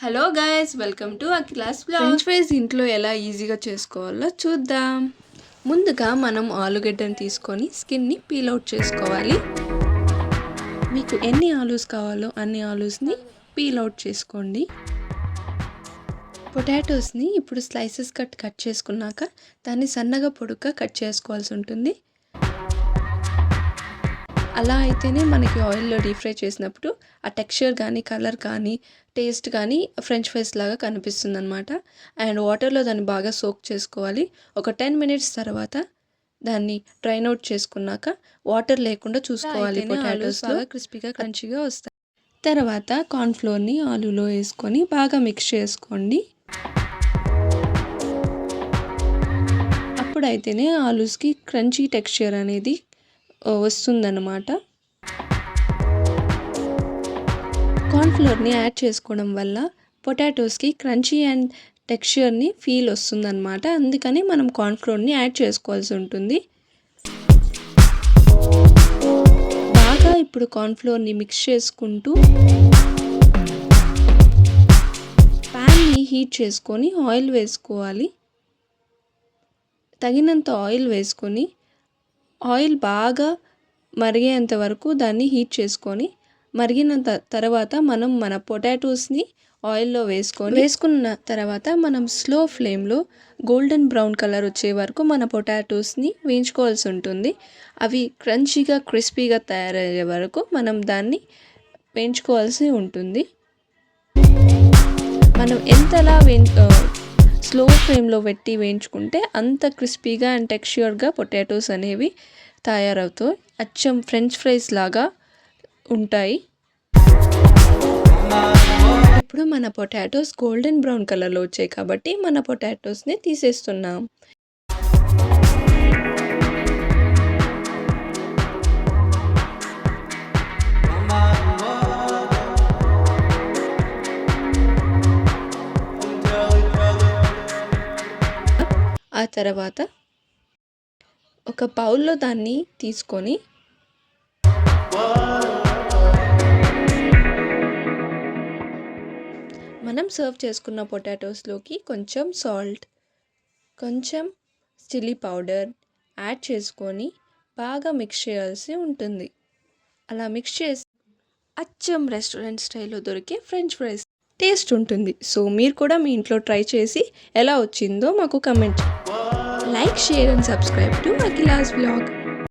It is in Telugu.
Hello guys, welcome to Akhila's vlog. French fries ఇంట్లో ఎలా ఈజీగా చేసుకోవాలో చూద్దాం. ముందుగా మనం ఆలుగడ్డను తీసుకొని స్కిన్ని పీల్ అవుట్ చేసుకోవాలి. మీకు ఎన్ని ఆలూస్ కావాలో అన్ని ఆలూస్ని పీల్ అవుట్ చేసుకోండి. పొటాటోస్ని ఇప్పుడు స్లైసెస్ కట్ చేసుకున్నాక దాన్ని సన్నగా పొడుగ్గా కట్ చేసుకోవాల్సి ఉంటుంది. అలా అయితేనే మనకి ఆయిల్లో డీప్ ఫ్రై చేసినప్పుడు ఆ టెక్స్చర్ కానీ కలర్ కానీ టేస్ట్ కానీ ఫ్రెంచ్ ఫ్రైస్ లాగా కనిపిస్తుంది అనమాట. అండ్ వాటర్లో దాన్ని బాగా సోక్ చేసుకోవాలి. ఒక 10 మినిట్స్ తర్వాత దాన్ని డ్రైన్ అవుట్ చేసుకున్నాక వాటర్ లేకుండా చూసుకోవాలి. పొటాటోస్ బాగా క్రిస్పీగా క్రంచీగా వస్తాయి. తర్వాత కార్న్ఫ్లోర్ని ఆలూలో వేసుకొని బాగా మిక్స్ చేసుకోండి. అప్పుడైతేనే ఆలూస్కి క్రంచీ టెక్స్చర్ అనేది వస్తుందన్నమాట. కార్న్ఫ్లోర్ని యాడ్ చేసుకోవడం వల్ల పొటాటోస్కి క్రంచీ అండ్ టెక్స్చర్ని ఫీల్ వస్తుందన్నమాట. అందుకని మనం కార్న్ఫ్లోర్ని యాడ్ చేసుకోవాల్సి ఉంటుంది. బాగా ఇప్పుడు కార్న్ఫ్లోర్ని మిక్స్ చేసుకుంటూ ప్యాన్ని హీట్ చేసుకొని ఆయిల్ వేసుకోవాలి. తగినంత ఆయిల్ వేసుకొని ఆయిల్ బాగా మరిగేంత వరకు దాన్ని హీట్ చేసుకొని మరిగిన తర్వాత మనం మన పొటాటోస్ని ఆయిల్లో వేసుకున్న తర్వాత మనం స్లో ఫ్లేమ్లో గోల్డెన్ బ్రౌన్ కలర్ వచ్చే వరకు మన పొటాటోస్ని వేయించుకోవాల్సి ఉంటుంది. అవి క్రంచీగా క్రిస్పీగా తయారయ్యే వరకు మనం దాన్ని వేయించుకోవాల్సి ఉంటుంది. మనం ఎంతలా స్లో ఫ్లేమ్లో పెట్టి వేయించుకుంటే అంత క్రిస్పీగా అండ్ టెక్స్చర్గా పొటాటోస్ అనేవి తయారవుతాయి. అచ్చం ఫ్రెంచ్ ఫ్రైస్ లాగా ఉంటాయి. ఇప్పుడు మన పొటాటోస్ గోల్డెన్ బ్రౌన్ కలర్లో వచ్చాయి కాబట్టి మన పొటాటోస్ని తీసేస్తున్నాం. ఆ తర్వాత ఒక బౌల్లో దాన్ని తీసుకొని మనం సర్వ్ చేసుకున్న పొటాటోస్లోకి కొంచెం సాల్ట్, కొంచెం చిల్లీ పౌడర్ యాడ్ చేసుకొని బాగా మిక్స్ చేయాల్సి ఉంటుంది. అలా మిక్స్ చేసి అచ్చం రెస్టారెంట్ స్టైల్లో దొరికే ఫ్రెంచ్ ఫ్రైస్ టేస్ట్ ఉంటుంది. సో మీరు కూడా మీ ఇంట్లో ట్రై చేసి ఎలా వచ్చిందో మాకు comment. Like, share and subscribe to Akhila's vlog.